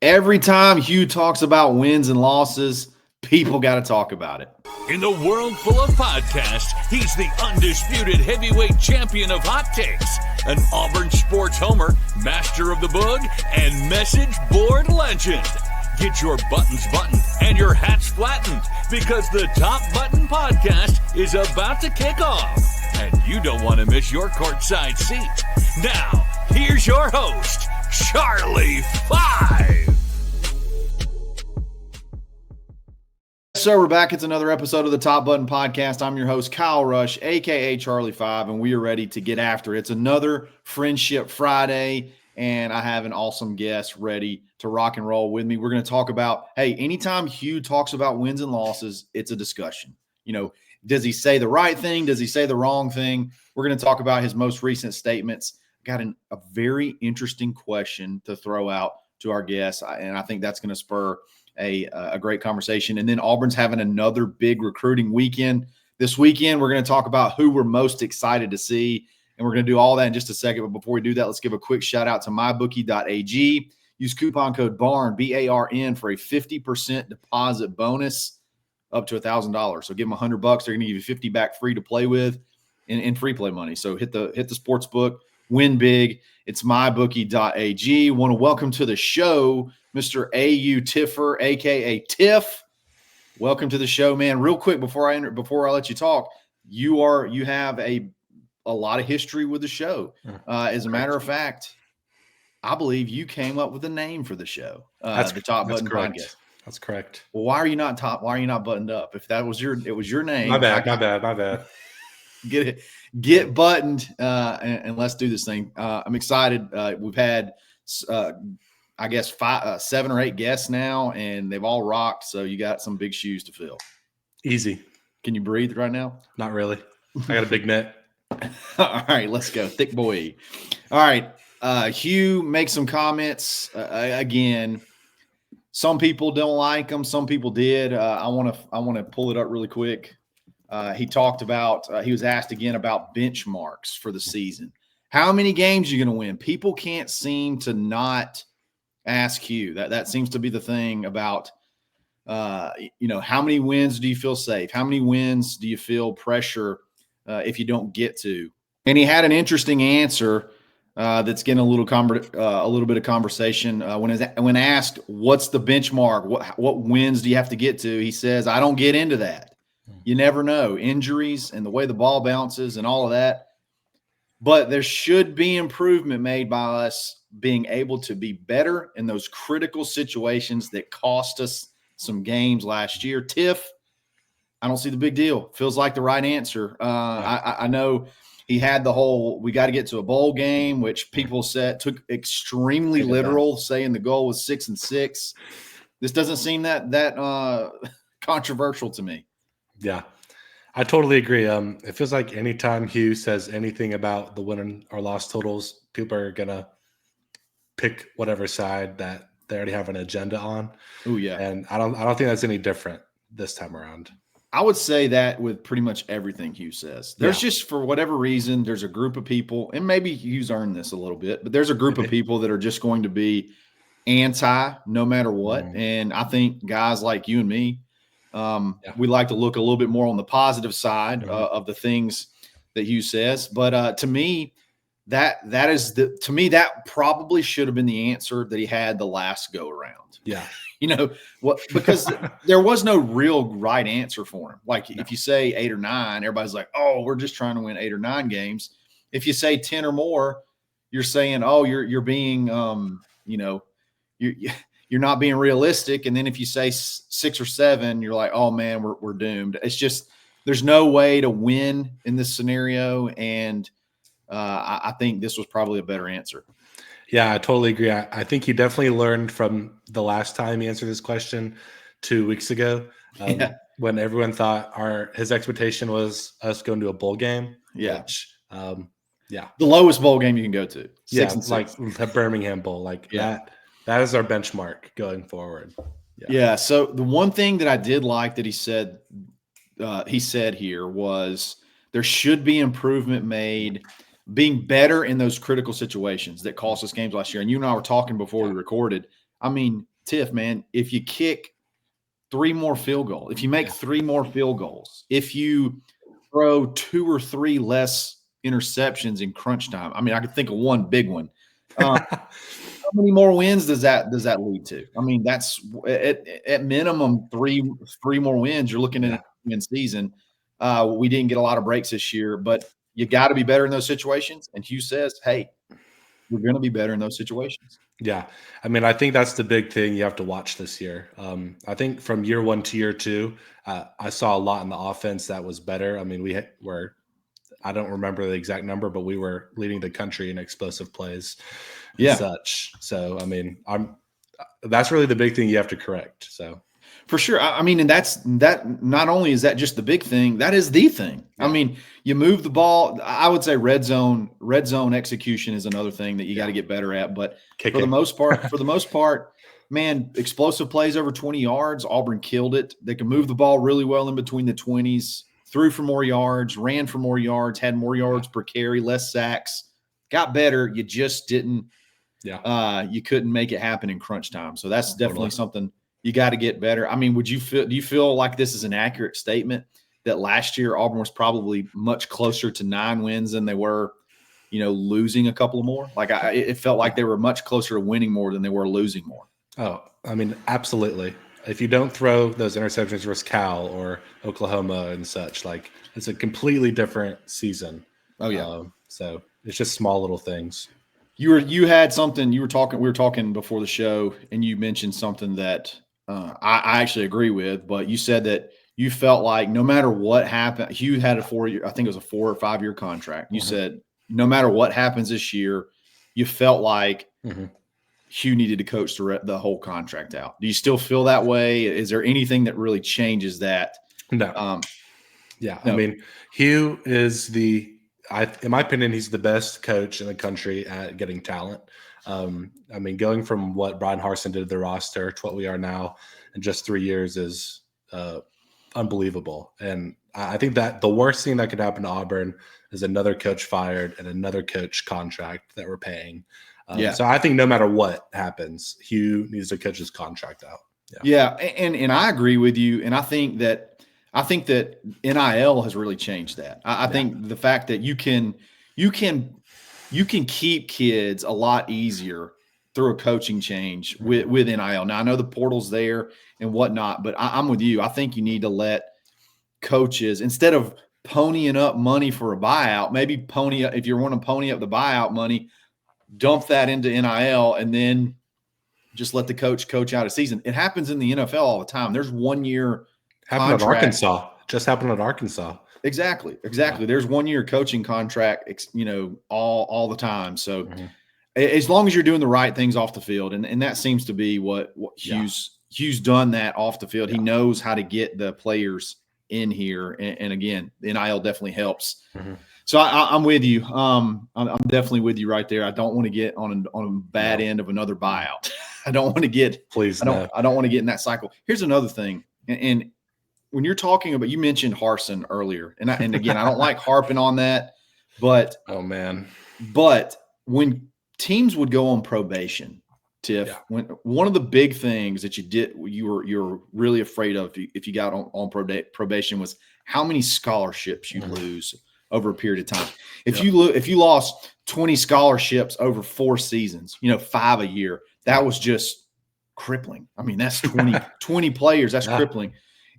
Every time Hugh talks about wins and losses, people got to talk about it. In the world full of podcasts, he's the undisputed heavyweight champion of hot takes, an Auburn sports homer, master of the boog, and message board legend. Get your buttons buttoned and your hats flattened because the Top Button Podcast is about to kick off. And you don't want to miss your courtside seat. Now, here's your host, Charlie Five. So we're back. It's another episode of the Top Button Podcast. I'm your host, Kyle Rush, a.k.a. Charlie Five, and we are ready to get after it. It's another Friendship Friday, and I have an awesome guest ready to rock and roll with me. We're going to talk about, hey, anytime Hugh talks about wins and losses, it's a discussion. You know, does he say the right thing? Does he say the wrong thing? We're going to talk about his most recent statements. Got a very interesting question to throw out to our guests, and I think that's going to spur a great conversation. And then Auburn's having another big recruiting weekend. This weekend, we're going to talk about who we're most excited to see, and we're going to do all that in just a second. But before we do that, let's give a quick shout out to mybookie.ag. Use coupon code BARN, B-A-R-N, for a 50% deposit bonus up to $1,000. So give them $100. They're going to give you 50 back free to play with in free play money. So hit the sports book, win big. It's mybookie.ag. Want to welcome to the show Mr. A.U. Tiffer, a.k.a. Tiff. Welcome to the show, man. Real quick, before I let you talk, you have a lot of history with the show. As a matter of fact, I believe you came up with a name for the show. The Top Button Podcast. That's correct. Well, why are you not buttoned up? If that was it was your name. My bad. Get buttoned, and let's do this thing. I'm excited. We've had, I guess, 7 or 8 guests now, and they've all rocked. So you got some big shoes to fill. Easy. Can you breathe right now? Not really. I got a big net. All right, let's go. Thick boy. All right. Hugh makes some comments. Again, some people don't like them. Some people did. I want to pull it up really quick. He talked about, he was asked again about benchmarks for the season. How many games are you going to win? People can't seem to not ask Hugh. That seems to be the thing about, how many wins do you feel safe? How many wins do you feel pressure if you don't get to? And he had an interesting answer that's getting a little bit of conversation. When asked, what's the benchmark? What wins do you have to get to? He says, I don't get into that. You never know. Injuries and the way the ball bounces and all of that. But there should be improvement made by us being able to be better in those critical situations that cost us some games last year. Tiff, I don't see the big deal. Feels like the right answer. I know he had the whole, we got to get to a bowl game, which people took extremely literal, saying the goal was 6-6. This doesn't seem that controversial to me. Yeah, I totally agree. It feels like anytime Hugh says anything about the win or loss totals, people are going to pick whatever side that they already have an agenda on. Oh, yeah. And I don't think that's any different this time around. I would say that with pretty much everything Hugh says. There's just, for whatever reason, there's a group of people, and maybe Hugh's earned this a little bit, but there's a group of people that are just going to be anti no matter what. And I think guys like you and me, we like to look a little bit more on the positive side of the things that Hugh says. But to me, that probably should have been the answer that he had the last go around. Yeah. Because there was no real right answer for him. Like if you say 8 or 9, everybody's like, oh, we're just trying to win 8 or 9 games. If you say 10 or more, you're saying, oh, you're being, you're not being realistic. And then if you say 6 or 7, you're like, oh man, we're doomed. It's just, there's no way to win in this scenario. And I think this was probably a better answer. Yeah, I totally agree. I think he definitely learned from the last time he answered this question 2 weeks ago, when everyone thought his expectation was us going to a bowl game. Yeah. Which, the lowest bowl game you can go to. 6-6. Like the Birmingham Bowl. Like that is our benchmark going forward. Yeah. So the one thing that I did like that he said here was there should be improvement made, being better in those critical situations that cost us games last year. And you and I were talking before we recorded. I mean, Tiff, man, if you kick 3 more field goals, if you make 3 more field goals, if you throw 2 or 3 less interceptions in crunch time, I mean, I could think of one big one. How many more wins does that lead to? I mean, that's at minimum three more wins. You're looking at a win season. We didn't get a lot of breaks this year, but you got to be better in those situations. And Hugh says, hey, we're going to be better in those situations. Yeah. I mean, I think that's the big thing you have to watch this year. I think from year 1 to year 2, I saw a lot in the offense that was better. I mean, I don't remember the exact number, but we were leading the country in explosive plays and such. So, I mean, that's really the big thing you have to correct. So, for sure. I mean, and that not only is that just the big thing, that is the thing. Yeah. I mean, you move the ball. I would say red zone execution is another thing that you got to get better at. But for the most part, man, explosive plays over 20 yards, Auburn killed it. They can move the ball really well in between the 20s, threw for more yards, ran for more yards, had more yards per carry, less sacks, got better. You just didn't. Yeah. You couldn't make it happen in crunch time. So that's definitely something you got to get better. I mean, do you feel like this is an accurate statement that last year Auburn was probably much closer to 9 wins than they were, losing a couple more? Like it felt like they were much closer to winning more than they were losing more. Oh, I mean, absolutely. If you don't throw those interceptions versus Cal or Oklahoma and such, like it's a completely different season. Oh yeah. So it's just small little things. We were talking before the show, and you mentioned something that I actually agree with, but you said that you felt like no matter what happened, Hugh had a 4-year, I think it was a 4 or 5 year contract. You said no matter what happens this year, you felt like Hugh needed to coach the whole contract out. Do you still feel that way? Is there anything that really changes that? No. No. I mean, Hugh is in my opinion, he's the best coach in the country at getting talent. I mean, going from what Brian Harsin did to the roster to what we are now in just 3 years is unbelievable. And I think that the worst thing that could happen to Auburn is another coach fired and another coach contract that we're paying. So I think no matter what happens, Hugh needs to coach his contract out. Yeah. And I agree with you. And I think that NIL has really changed that. I think the fact that you can keep kids a lot easier through a coaching change with NIL. Now I know the portal's there and whatnot, but I'm with you. I think you need to let coaches, instead of ponying up money for a buyout, maybe if you want to pony up the buyout money, dump that into NIL and then just let the coach out a season. It happens in the NFL all the time. There's 1 year happened at Arkansas. Just happened at Arkansas. Exactly. Yeah. There's 1 year coaching contract, all the time. So as long as you're doing the right things off the field, and that seems to be what Hugh's done that off the field. He knows how to get the players in here. And again, the NIL definitely helps. So I'm with you. I'm definitely with you right there. I don't want to get on a bad end of another buyout. I don't want to get. Please, I don't want to get in that cycle. Here's another thing, and when you're talking about, you mentioned Harsin earlier, and again, I don't like harping on that, but but when teams would go on probation, Tiff, when one of the big things that you're really afraid of if you got on probation was how many scholarships you lose over a period of time. If you lost 20 scholarships over 4 seasons, 5 a year, that was just crippling. I mean, that's 20 players. That's crippling.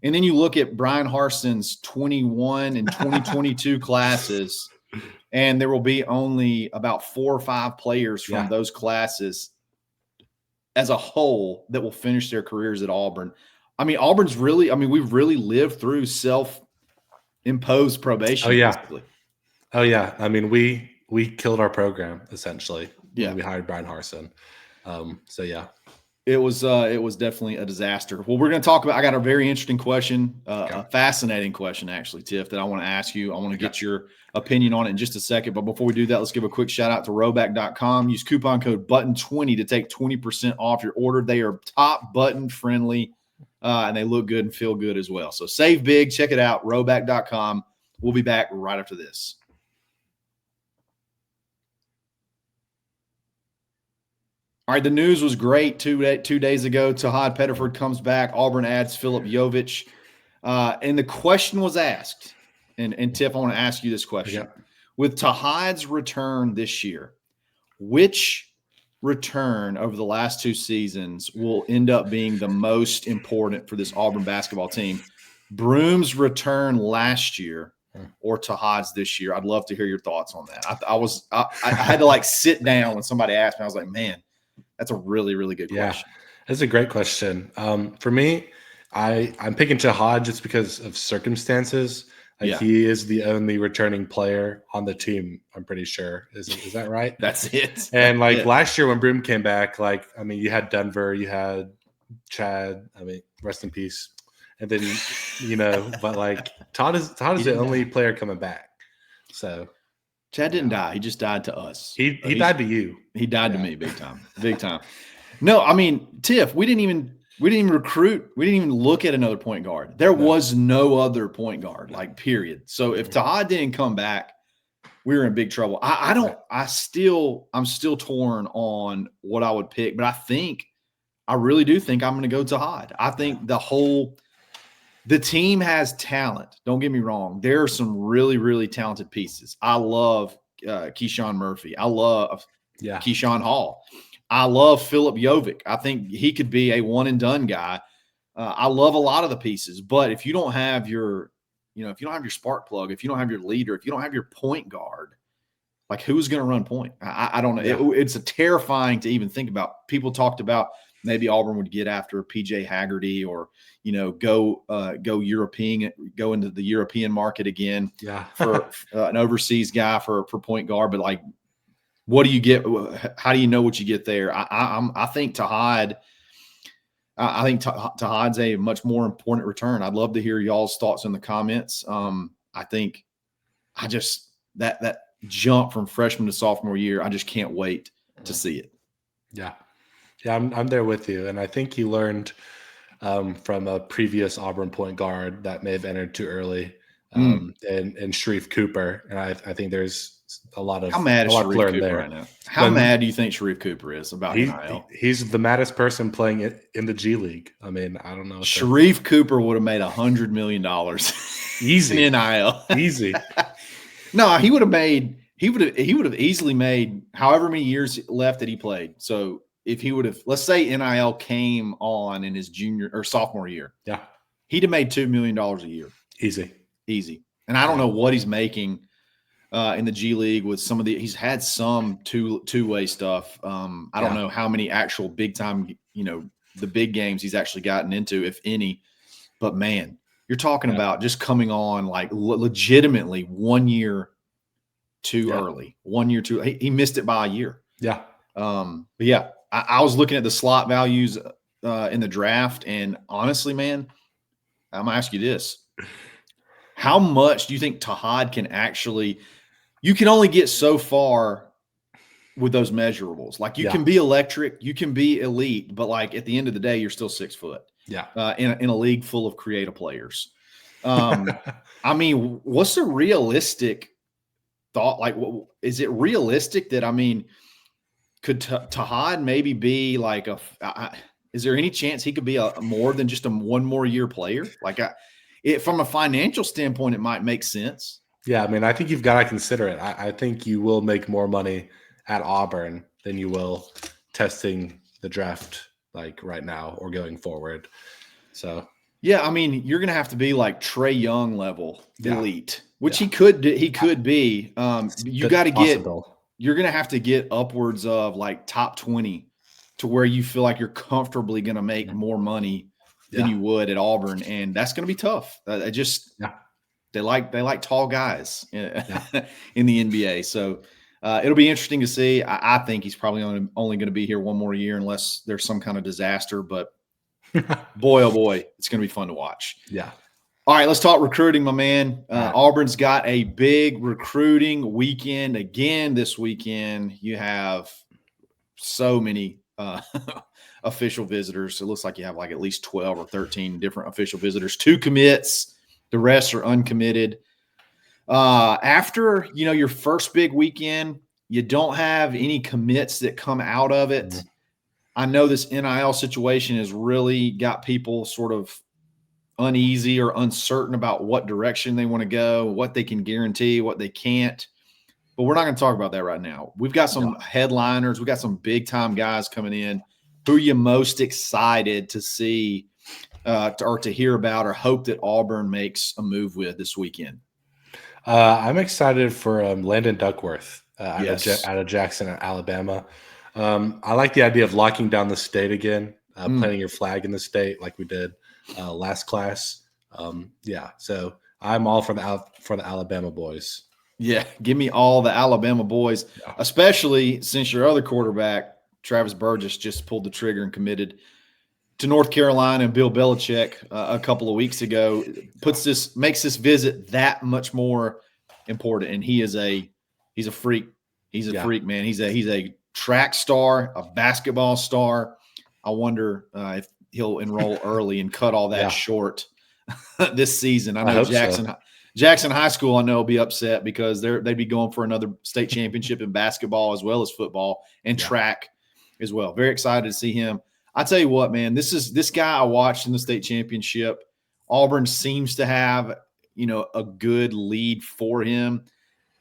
And then you look at Brian Harsin's 21 and 2022 classes, and there will be only about 4 or 5 players from those classes as a whole that will finish their careers at Auburn. I mean, we've really lived through self-imposed probation. Basically. Oh yeah. I mean, we killed our program essentially. When we hired Brian Harsin. So yeah. It was definitely a disaster. Well, we're going to talk about. I got a very interesting question, a fascinating question, actually, Tiff, that I want to ask you. I want to get your opinion on it in just a second. But before we do that, let's give a quick shout out to Rhoback.com. Use coupon code BUTTON20 to take 20% off your order. They are top button friendly, and they look good and feel good as well. So save big. Check it out, Rhoback.com. We'll be back right after this. All right, the news was great 2 days ago. Tahaad Pettiford comes back. Auburn adds Philip Jovich. And the question was asked, and Tiff, I want to ask you this question. Okay. With Tahaad's return this year, which return over the last 2 seasons will end up being the most important for this Auburn basketball team? Broome's return last year or Tahaad's this year? I'd love to hear your thoughts on that. I had to like sit down when somebody asked me. I was like, man, that's a really, really good question. That's a great question. For me, I'm picking Tahaad just because of circumstances. He is the only returning player on the team, I'm pretty sure. Is that right? That's it. And last year when Broome came back, you had Denver, you had Chad. Rest in peace. And then, but Todd is the only player coming back. So Chad didn't die. He just died to us. He died to you. He died to me big time. Big time. No, Tiff, we didn't even recruit. We didn't even look at another point guard. There was no other point guard, period. So if Tahaad didn't come back, we were in big trouble. I'm still torn on what I would pick, but I really do think I'm going to go Tahaad. I think the team has talent. Don't get me wrong. There are some really, really talented pieces. I love Keyshawn Murphy. I love Keyshawn Hall. I love Philip Jovich. I think he could be a one-and-done guy. I love a lot of the pieces. But if you don't have your spark plug, if you don't have your leader, if you don't have your point guard, who's going to run point? I don't know. Yeah. It's terrifying to even think about. People talked about maybe Auburn would get after PJ Haggerty or, go European, go into the European market again for an overseas guy for point guard. But what do you get? How do you know what you get there? I think Tahaad. I think Tahaad's a much more important return. I'd love to hear y'all's thoughts in the comments. I think that jump from freshman to sophomore year, I just can't wait to see it. Yeah, I'm there with you, and I think he learned from a previous Auburn point guard that may have entered too early, and Sharif Cooper, and I think there's a lot of how mad is Sharif Cooper there right now? How mad do you think Sharif Cooper is about NIL? He's the maddest person playing it in the G League. I don't know. Sharif Cooper would have made $100 million easy in NIL. Easy. No, he would have easily made however many years left that he played. So if he would have, let's say NIL came on in his junior or sophomore year, he'd have made $2 million a year. Easy. And I don't know what he's making in the G League with some of he's had some two-way stuff. I don't know how many actual big time, the big games he's actually gotten into, if any, but man, you're talking about just coming on legitimately 1 year too early, 1 year too. He missed it by a year. Yeah. But I was looking at the slot values in the draft, and honestly, man, I'm gonna ask you this: how much do you think Tahaad can actually? You can only get so far with those measurables. You can be electric, you can be elite, but at the end of the day, you're still 6 foot. Yeah. In a league full of creative players. What's the realistic thought? Is it realistic that could Tahaad maybe be is there any chance he could be a more than just a one more year player? From a financial standpoint, it might make sense. Yeah, I think you've got to consider it. I think you will make more money at Auburn than you will testing the draft right now or going forward. So yeah, you're gonna have to be Trae Young level elite, which he could be. You got to get. You're gonna have to get upwards of top 20 to where you feel like you're comfortably gonna make more money than you would at Auburn, and that's gonna be tough. They like tall guys in the NBA. So it'll be interesting to see. I think he's probably only going to be here one more year unless there's some kind of disaster. But boy, oh boy, it's going to be fun to watch. Yeah. All right, let's talk recruiting, my man. Auburn's got a big recruiting weekend again this weekend. You have so many official visitors. It looks like you have at least 12 or 13 different official visitors, 2 commits. The rest are uncommitted. After, your first big weekend, you don't have any commits that come out of it. I know this NIL situation has really got people sort of uneasy or uncertain about what direction they want to go, what they can guarantee, what they can't. But we're not going to talk about that right now. We've got some headliners. We've got some big-time guys coming in. Who are you most excited to see or to hear about or hope that Auburn makes a move with this weekend? I'm excited for Landon Duckworth out of Jackson, Alabama. I like the idea of locking down the state again, planting your flag in the state like we did last class. So I'm all for the Alabama boys. Yeah, give me all the Alabama boys, especially since your other quarterback, Travis Burgess, just pulled the trigger and committed to North Carolina, and Bill Belichick a couple of weeks ago makes this visit that much more important. And he's a freak. He's a freak, man. He's a track star, a basketball star. I wonder if he'll enroll early and cut all that short this season. I know Jackson High School, I know, will be upset because they'd be going for another state championship in basketball as well as football and track as well. Very excited to see him. I tell you what, man, this guy I watched in the state championship. Auburn seems to have, a good lead for him.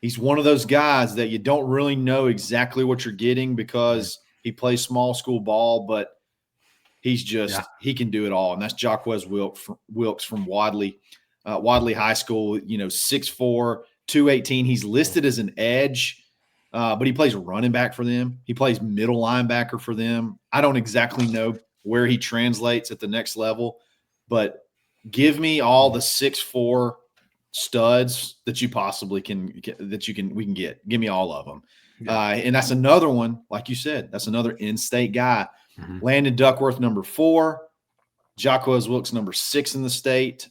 He's one of those guys that you don't really know exactly what you're getting because he plays small school ball, but he's just he can do it all. And that's Jaquez Wilkes from Wadley High School. 6'4", 218. He's listed as an edge. But he plays running back for them. He plays middle linebacker for them. I don't exactly know where he translates at the next level, but give me all the 6'4" studs that you possibly we can get. Give me all of them. And that's another one, like you said, that's another in-state guy. Landon Duckworth, number 4. Jaquez Wilkes, number 6 in the state.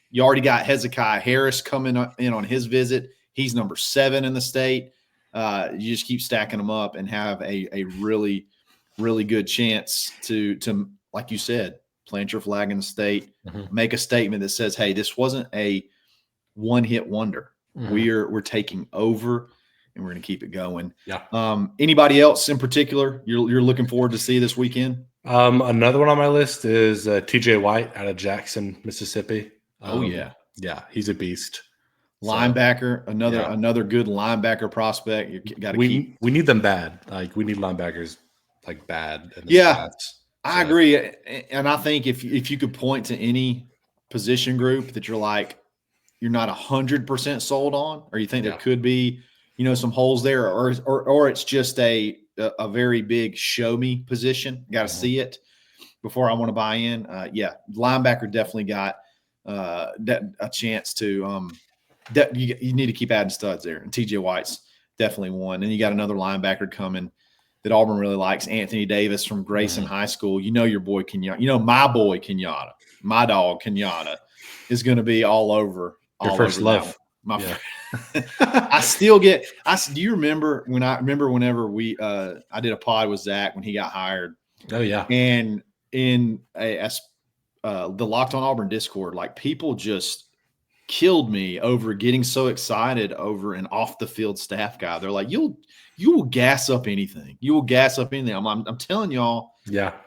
You already got Hezekiah Harris coming in on his visit. He's number 7 in the state. You just keep stacking them up and have a really, really good chance to like you said, plant your flag in the state, make a statement that says, hey, this wasn't a one-hit wonder. We're taking over and we're going to keep it going. Anybody else in particular you're looking forward to see this weekend? Another one on my list is TJ White out of Jackson, Mississippi. He's a beast. Linebacker, another good linebacker prospect. You got to we need them bad. Like we need linebackers like bad. I agree. And I think if you could point to any position group that you're not 100% sold on, or you think there could be, some holes there, or it's just a very big show me position. Got to see it before I want to buy in. Linebacker definitely got a chance to. You need to keep adding studs there, and TJ White's definitely one. And you got another linebacker coming that Auburn really likes, Anthony Davis from Grayson High School. Your boy Kenyatta. My boy Kenyatta, my dog Kenyatta, is going to be all over. Your first love. I still get. Do you remember whenever I did a pod with Zach when he got hired? Oh yeah. And in the Locked on Auburn Discord, people just killed me over getting so excited over an off the field staff guy. They're like, you will gas up anything. You will gas up anything. I'm telling y'all,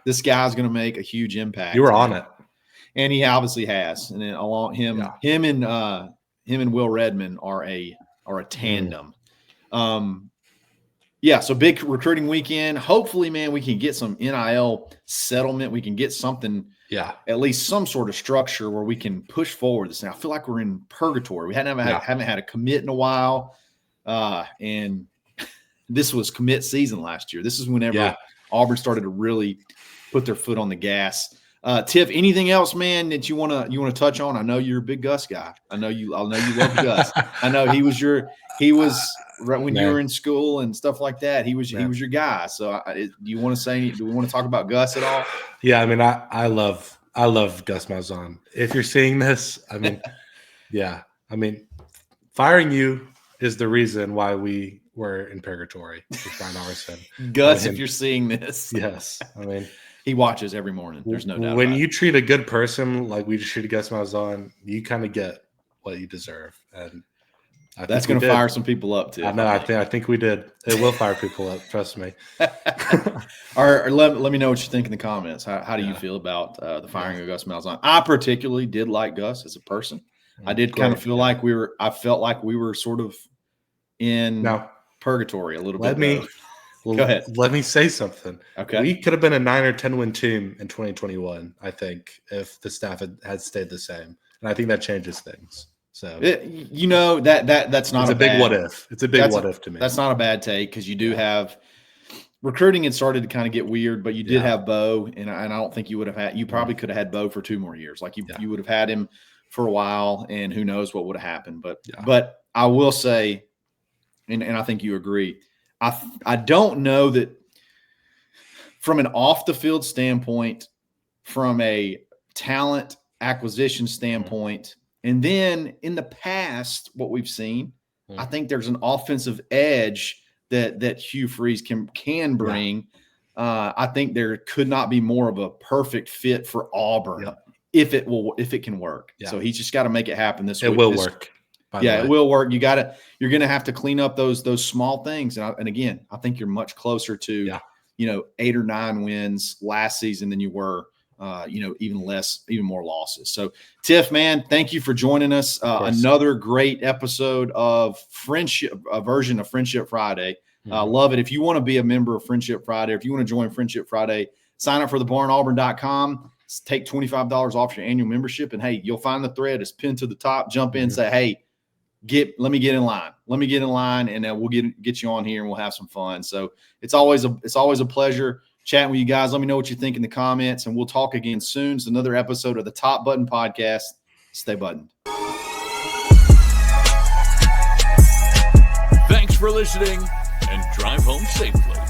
this guy's going to make a huge impact. You were on it, and he obviously has. And then along him and Will Redmond are a tandem. So big recruiting weekend. Hopefully, man, we can get some NIL settlement. We can get something. At least some sort of structure where we can push forward this. Now, I feel like we're in purgatory. We haven't had a commit in a while, and this was commit season last year. This is whenever Auburn started to really put their foot on the gas. Tiff, anything else, man, that you wanna touch on? I know you're a big Gus guy. I know you love Gus. I know he was right when you were in school and stuff like that. He was your guy. So do we want to talk about Gus at all? Yeah, I mean, I love Gus Malzahn. If you're seeing this, firing you is the reason why we were in purgatory with Brian Arson. Gus, if you're seeing this, yes, I mean, he watches every morning. There's no doubt. When you treat a good person like we just treated Gus Malzahn, you kind of get what you deserve. And That's going to fire some people up too. I know. I think we did. It will fire people up. Trust me. Or let me know what you think in the comments. How do you feel about the firing of Gus Malzahn? I particularly did like Gus as a person. I did kind of feel like I felt like we were sort of in purgatory a little bit. Go ahead. Let me say something. Okay. We could have been a 9 or 10 win team in 2021, I think, if the staff had stayed the same. And I think that changes things. So that's not a big what if. It's a big what if to me. That's not a bad take because you do have recruiting had started to kind of get weird, but you did have Bo, and I don't think you would have had. You probably could have had Bo for 2 more years. Like you would have had him for a while, and who knows what would have happened. But I will say, and I think you agree. I don't know that from an off the field standpoint, from a talent acquisition standpoint. And then in the past, what we've seen, I think there's an offensive edge that Hugh Freeze can bring. I think there could not be more of a perfect fit for Auburn if it can work. Yeah. So he's just got to make it happen this week. It will work. It will work. You're going to have to clean up those small things. And again, I think you're much closer to 8 or 9 wins last season than you were. Even more losses. So, Tiff, man, thank you for joining us. Another great episode of a version of Friendship Friday. Love it. If you want to be a member of Friendship Friday, or if you want to join Friendship Friday, sign up for thebarnauburn.com. Take $25 off your annual membership. And, hey, you'll find the thread. It's pinned to the top. Jump in and say, hey, let me get in line. Let me get in line, and then we'll get you on here, and we'll have some fun. So it's always a pleasure chatting with you guys. Let me know what you think in the comments, and we'll talk again soon. It's another episode of the Top Button Podcast. Stay buttoned. Thanks for listening, and drive home safely.